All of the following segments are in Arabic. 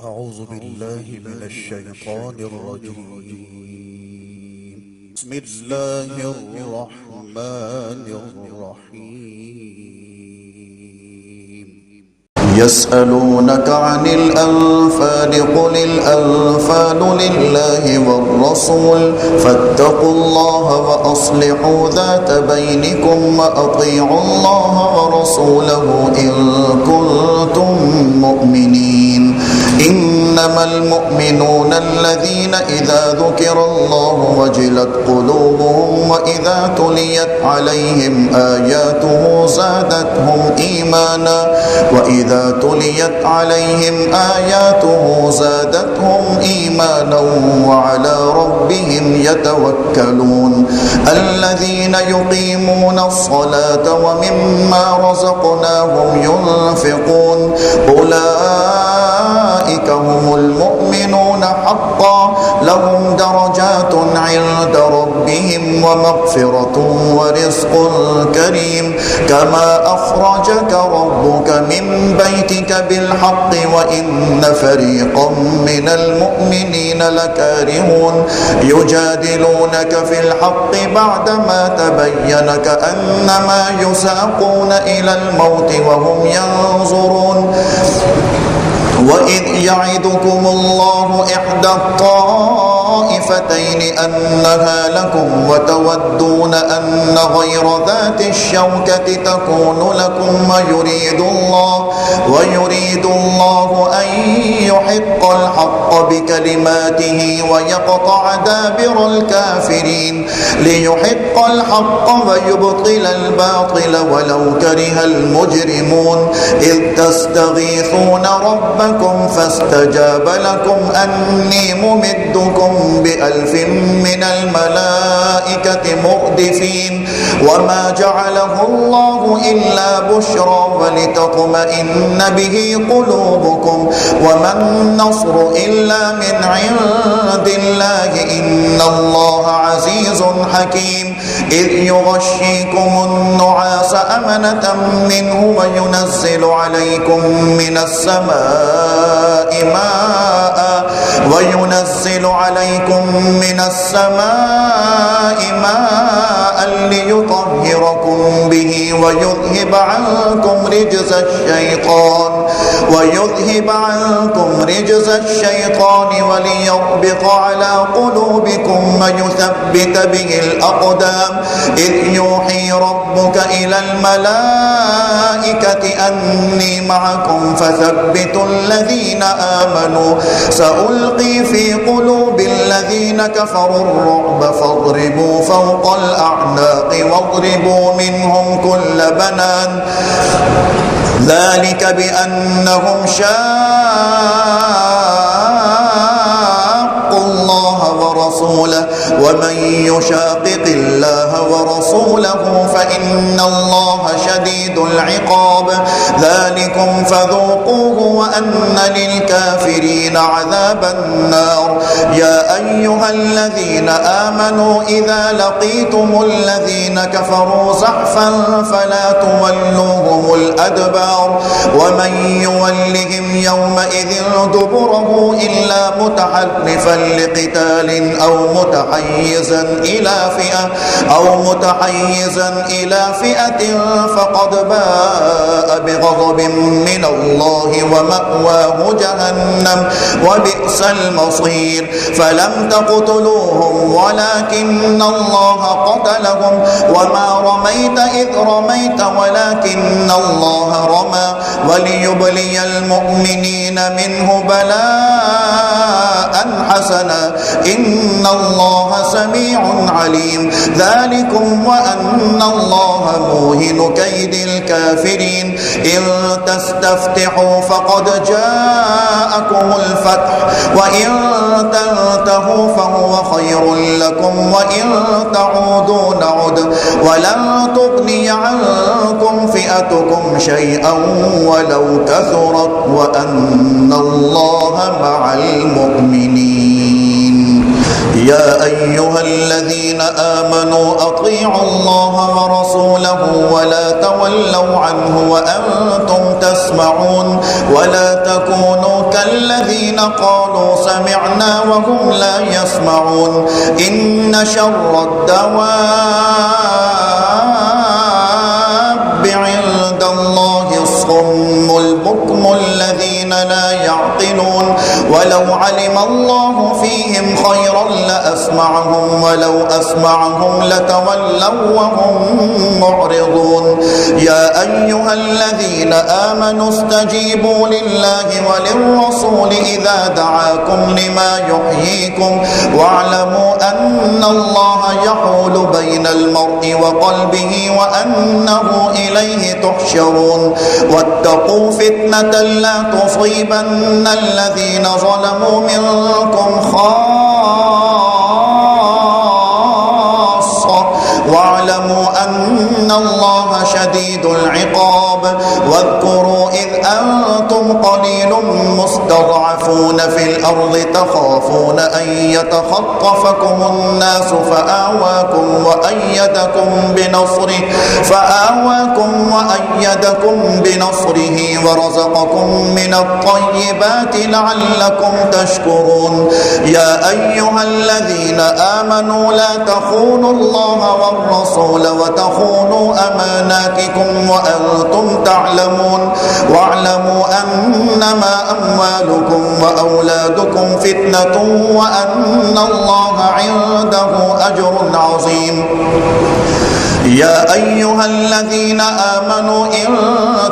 أعوذ بالله من الشيطان الرجيم. بسم الله الرحمن الرحيم. يسألونك عن الأنفال قل الأنفال لله والرسول فاتقوا الله وأصلحوا ذات بينكم وأطيعوا الله ورسوله إن كنتم مؤمنين. إنما المؤمنون الذين إذا ذكر الله وجلت قلوبهم وإذا تليت عليهم آياته زادتهم إيمانا وعلى ربهم يتوكلون. الذين يقيمون الصلاة ومما رزقناهم ينفقون أولئك هم المؤمنون حقا لهم درجات عند ربهم ومغفرة ورزق كريم. كما أخرجك ربك من بيتك بالحق وإن فريقا من المؤمنين لكارهون. يجادلونك في الحق بعدما تبين كأنما يساقون إلى الموت وهم ينظرون. وإذ يعدكم الله إحدى الطائفتين أنها لكم وتودون أن غير ذات الشوكة تكون لكم ويريد الله أن يحق الحق بكلماته ويقطع دابر الكافرين. ليحق الحق ويبطل الباطل ولو كره المجرمون. إذ تستغيثون ربكم فاستجاب لكم أني ممدكم ب1000 من الملائكة مردفين. وما جعله الله إلا بشرى ولتطمئن به قلوبكم وما النصر إلا من عند الله إن الله عزيز حكيم. إذ يغشيكم النعاس أمنة منه وينزل عليكم من السماء ماء ليطهركم به ويذهب عنكم رجز الشيطان وليربط على قلوبكم ويثبت به الأقدام. إذ يوحي ربك إلى الملائكة أني معكم فثبتوا الذين آمنوا. سألقي في قلوب الذين كفروا الرعب فاضربوا فوق الأعناق واضربوا منهم كل بنان. ذلك بأنهم شاقوا الله ورسوله ومن يشاقق الله ورسوله فإن الله شديد العقاب. ذلكم فذوقوه وأن للكافرين عذاب النار. يا أيها الذين آمنوا إذا لقيتم الذين كفروا زحفا فلا تولوهم الأدبار. ومن يولهم يومئذ دبره إلا متحرفا لقتال أو متحيزا إلى فئة فقد باء بغضب من الله ومأواه جهنم وبئس المصير. فلم تقتلوهم ولكن الله قتلهم وما رميت إذ رميت ولكن الله رمى وليبلي المؤمنين منه بلاء حسنا إن الله سميع عليم. ذلكم وأن الله موهن كيد الكافرين. إن تستفتحوا فقد جاءكم الفتح وإن تنتهوا فهو خير لكم وإن تعودوا نعد ولن تغني عنكم فئتكم شيئا ولو كثرت وأن الله مع المؤمنين. يا أيها الذين آمنوا أطيعوا الله ورسوله ولا تولوا عنه وأنتم تسمعون ولا تكونوا كالذين قالوا سمعنا وهم لا يسمعون إن شر الدواب عند الله الصم البكم الذين لا يعقلون ولو علم الله فيهم خيرا لأسمعهم ولو أسمعهم لتولوا وهم معرضون يا أيها الذين آمنوا استجيبوا لله وللرسول إذا دعاكم لما يحييكم واعلموا أن الله يحول بين المرء وقلبه وأنه إليه تحشرون واتقوا فتنة لا تصيبن الذين ظلموا منكم خاصة واعلموا أن الله شديد العقاب واذكروا إذ أنتم قليل مستضعفون في الأرض تخافون أن يتخطفكم الناس فآواكم وأيدكم بنصره ورزقكم من الطيبات لعلكم تشكرون يا أيها الذين آمنوا لا تخونوا الله والرسول وتخونوا أماناتكم وأنتم تعلمون واعلموا أنما أموالكم وأولادكم فتنة وأن الله عنده أجر عظيم يا أيها الذين آمنوا إن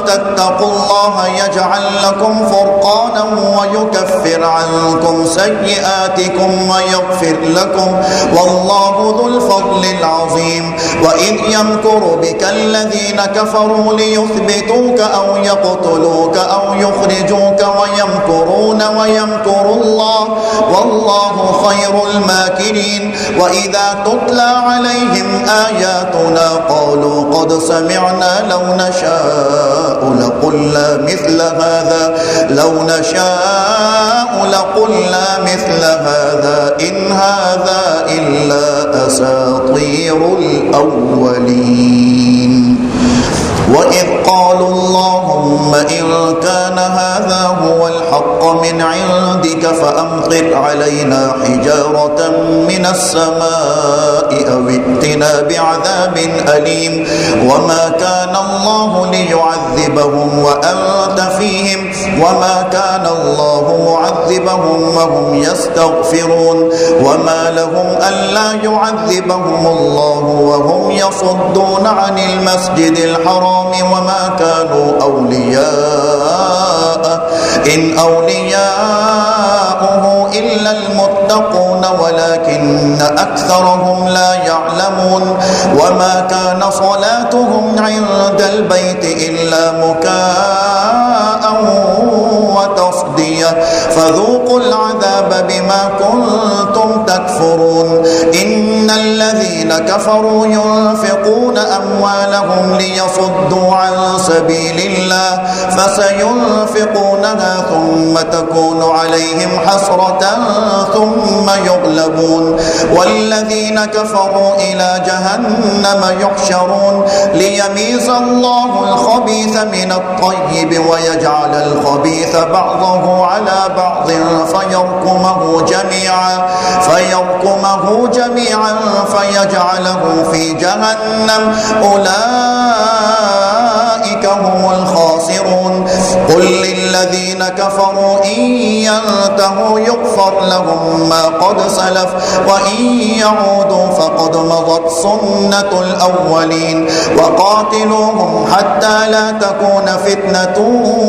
تتقوا الله يجعل لكم فرقانا ويكفر عنكم سيئاتكم ويغفر لكم والله ذو الفضل العظيم وإذ يمكر بك الذين كفروا ليثبتوك أو يقتلوك أو يخرجوك ويمكرون ويمكر الله والله خير الماكرين وإذا تتلى عليهم آياتنا قالوا قد سمعنا لو نشاء لقلنا مثل هذا إن هذا إلا أساطير الأولين وإذ قالوا اللهم إن كان هذا هو الحق من عندك فأمطر علينا حجارة من السماء أو ائتنا بعذاب أليم وما كان الله ليعذبهم وأنت فيهم وما كان الله معذبهم وهم يستغفرون وما لهم ألا يعذبهم الله وهم يصدون عن المسجد الحرام وما كانوا أولياءه إن أولياؤه إلا المتقون ولكن أكثرهم لا يعلمون وما كان صلاتهم عند البيت إلا مكاء وتصدية فذوقوا العذاب بما كنتم تكفرون إن الذين كفروا ينفقون أموالهم ليصدوا عن سبيل الله فسينفقونها ثم تكون عليهم حسرة ثم يغلبون والذين كفروا إلى جهنم يحشرون ليميز الله الخبيث من الطيب ويجعل الخبيث بعضه على بعض فيركمه جميعا فيجعله في جهنم أولئك هم الخاسرون قل للذين كفروا إن ينتهوا يغفر لهم ما قد سلف وإن يعودوا فقد مضت سنة الأولين وقاتلوهم حتى لا تكون فتنة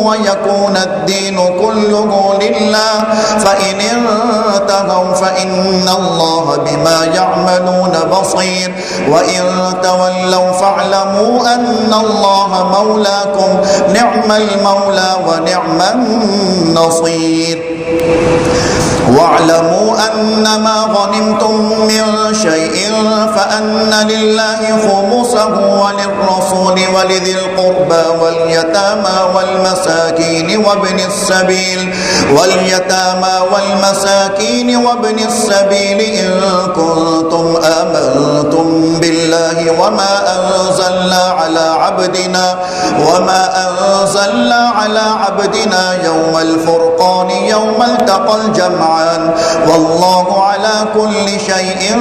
ويكون الدين كله لله فإن انتهوا فإن الله بما يعملون بصير وإن تولوا فاعلموا أن الله مولاكم نعم المولى ونعم النصير واعلموا أنما غنمتم من شيء فأن لله خمسه وللرسول ولذي القربى واليتامى والمساكين والمساكين وابن السبيل إن كنتم آمنتم بالله وما أنزلنا على عبدنا يوم الفرقان يوم التقى الجمعان والله على كل شيء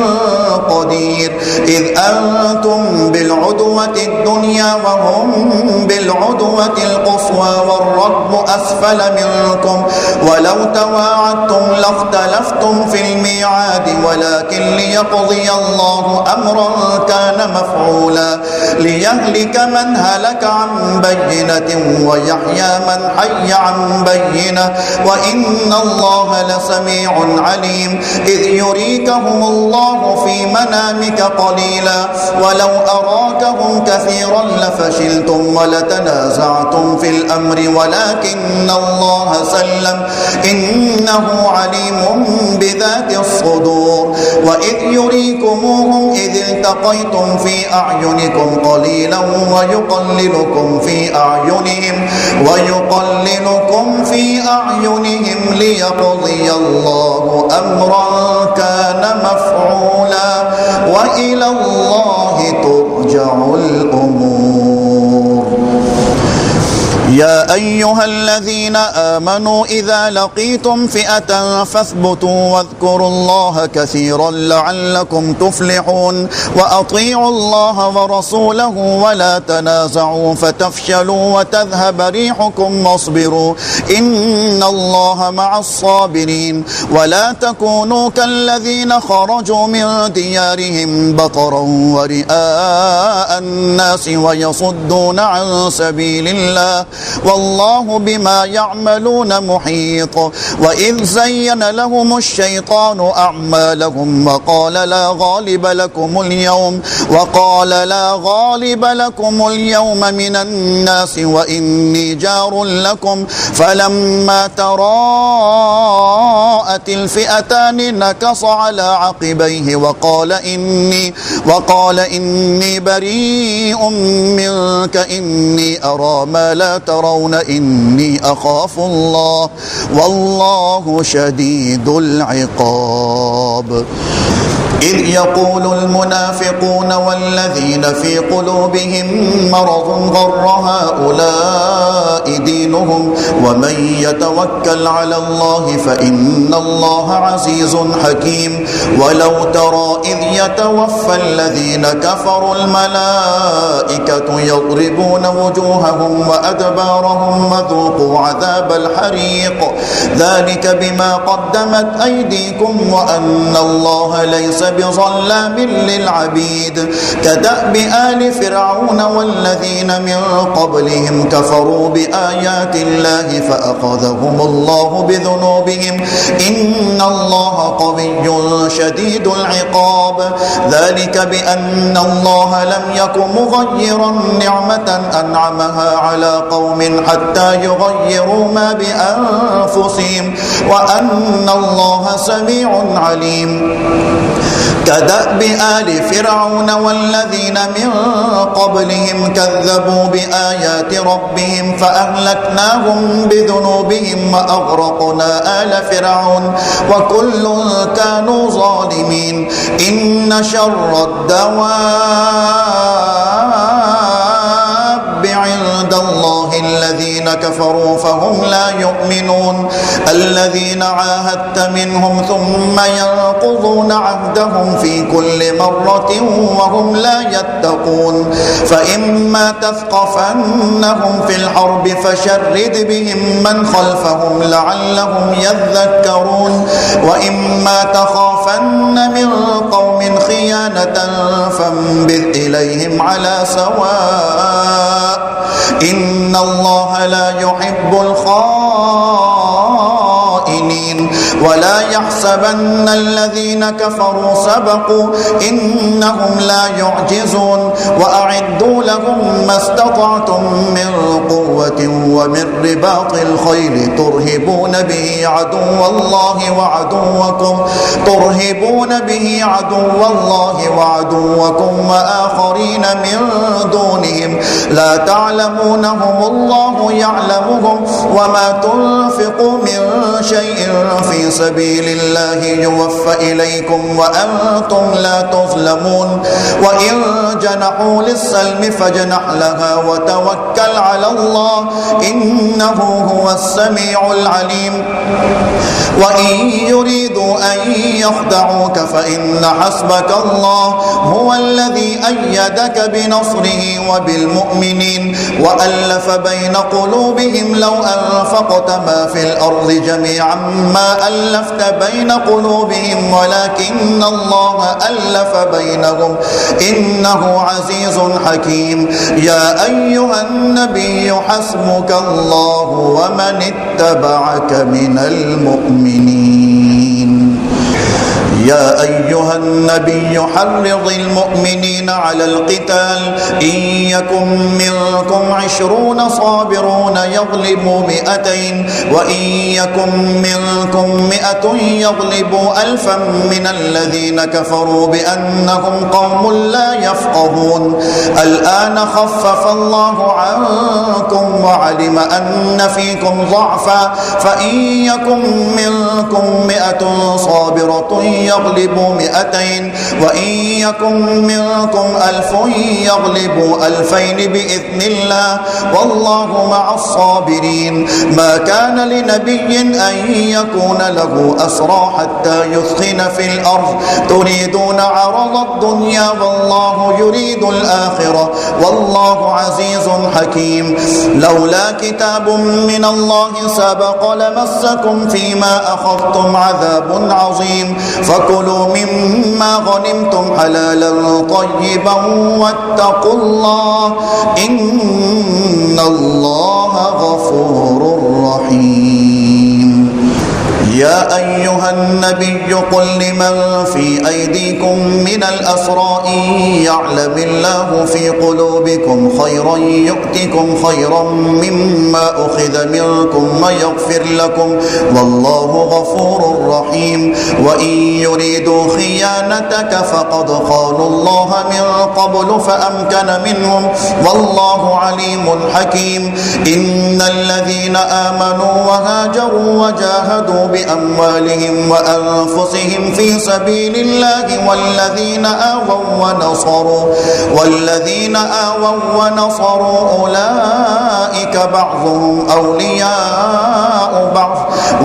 قدير إذ أنتم بالعدوة الدنيا وهم بالعدوة القصوى والركب أسفل منكم ولو تواعدتم لاختلفتم في الميعاد ولكن ليقضي الله أمرا كان مفعولا ليهلك من هلك عن بينة ويحيى من حي عن بينة وإن الله لسميع عليم إذ يريكهم الله في منامك قليلا ولو أراكهم كثيرا لفشلتم ولتنازعتم في الأمر ولكن الله سلم إنه عليم بذات الصدور وإذ يريكموهم إذ التقيتم في أعينكم قليلا ويقللكم في أعينهم ليقضي الله أمرا كان مفعولا وإلى الله ترجع الأمور. يا أيها الذين آمنوا إذا لقيتم فئة فاثبتوا واذكروا الله كثيرا لعلكم تفلحون وأطيعوا الله ورسوله ولا تنازعوا فتفشلوا وتذهب ريحكم واصبروا إن الله مع الصابرين ولا تكونوا كالذين خرجوا من ديارهم بطرا ورئاء الناس ويصدون عن سبيل الله والله بما يعملون محيط وإذ زين لهم الشيطان أعمالهم وقال لا غالب لكم اليوم من الناس وإني جار لكم فلما تراءت الفئتان نكص على عقبيه وقال إني بريء منك إني أرى ما لا ترون إني أخاف الله والله شديد العقاب. إذ يقول المنافقون والذين في قلوبهم مرض غر هؤلاء دينهم ومن يتوكل على الله فإن الله عزيز حكيم. ولو ترى إذ يتوفى الذين كفروا الملائكة يضربون وجوههم وأدبارهم وذوقوا عذاب الحريق ذلك بما قدمت أيديكم وأن الله ليس بظلام للعبيد. كدأب آل فرعون والذين من قبلهم كفروا بآيات الله فأخذهم الله بذنوبهم إن الله قوي شديد العقاب. ذلك بأن الله لم يك مغيرا نعمة أنعمها على قوم حتى يغيروا ما بأنفسهم وأن الله سميع عليم. كدأب آل فرعون والذين من قبلهم كذبوا بآيات ربهم فأهلكناهم بذنوبهم وأغرقنا آل فرعون وكل كانوا ظالمين. إن شر الدواب عند الله الذين كفروا فهم لا يؤمنون الذين عاهدت منهم ثم ينقضون عهدهم في كل مرة وهم لا يتقون. فإما تثقفنهم في الحرب فشرد بهم من خلفهم لعلهم يذكرون وإما تخافن من قوم خيانة فانبذ إليهم على سواء إن الله لا يحب الخائنين. ولا يحسبن الذين كفروا سبقوا إنهم لا يعجزون. وأعدوا لهم ما استطعتم من قوة ومن رباط الخيل ترهبون به عدو الله وعدوكم وآخرين من دونهم لا تعلمونهم الله يعلمهم وما تنفقوا من شيء في سبيل الله يوفى إليكم وأنتم لا تظلمون وإن جنحوا للسلم فاجنح لها وتوكل على الله إنه هو السميع العليم وإن يريدوا أن يخدعوك فإن حسبك الله هو الذي أيدك بنصره وبالمؤمنين وألف بين قلوبهم لو أنفقت ما في الأرض جميعا ما ألفت بين قلوبهم ولكن الله ألف بينهم إنه عزيز حكيم يا أيها النبي حسبك الله ومن اتبعك من المؤمنين يا أيها النبي حرض المؤمنين على القتال إن يكن منكم 20 صابرون يغلبوا 200 وإن يكن منكم 100 يغلبوا 1000 من الذين كفروا بأنهم قوم لا يفقهون الآن خفف الله عنكم وعلم أن فيكم ضعفا فإن يكن منكم 100 صابرة يغلبوا 200 وإن يكن منكم 1000 يغلبوا 2000 بإذن الله والله مع الصابرين ما كان لنبي أن يكون له أسرى حتى يثخن في الأرض تريدون عرض الدنيا والله يريد الآخرة والله عزيز حكيم لولا كتاب من الله سبق لمسكم فيما أخذتم عذاب عظيم فكلوا مما غنمتم حلالا طيبا واتقوا الله إن الله غفور رحيم يا أيها النبي قل لمن في أيديكم من الأسرى إن يعلم الله في قلوبكم خيرا يؤتكم خيرا مما أخذ منكم ويغفر لكم والله غفور رحيم وإن يريدوا خيانتك فقد خانوا الله من قبل فأمكن منهم والله عليم حكيم إن الذين آمنوا وهاجروا وجاهدوا بأموالهم وأنفسهم في سبيل الله والذين آووا ونصروا أولئك بعضهم أولياء بعض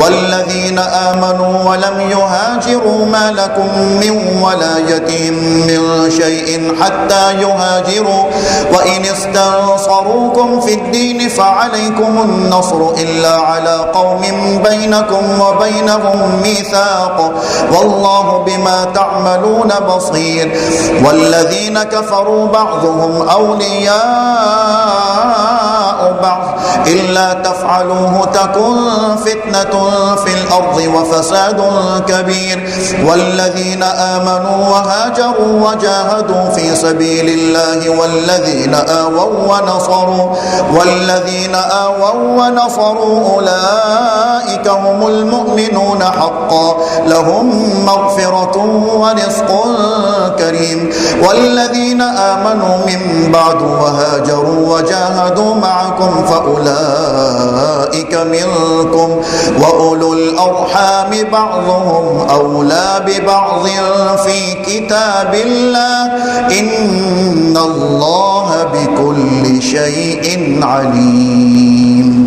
والذين آمنوا ولم يهاجروا ما لكم من ولايتهم من شيء حتى يهاجروا وإن استنصروكم في الدين فعليكم النصر إلا على قوم بينكم وبينهم ميثاق والله بما تعملون بصير والذين كفروا بعضهم أولياء بعض إلا تفعلوه تكن فتنة في الأرض وفساد كبير والذين آمنوا وهاجروا وجاهدوا في سبيل الله والذين آووا ونصروا أولئك هم المؤمنون حقا لهم مغفرة ورزق كريم والذين آمنوا من بعد وهاجروا وجاهدوا معكم فأولئك منكم وأولو الأرحام بعضهم أولى ببعض في كتاب الله إن الله بكل شيء عليم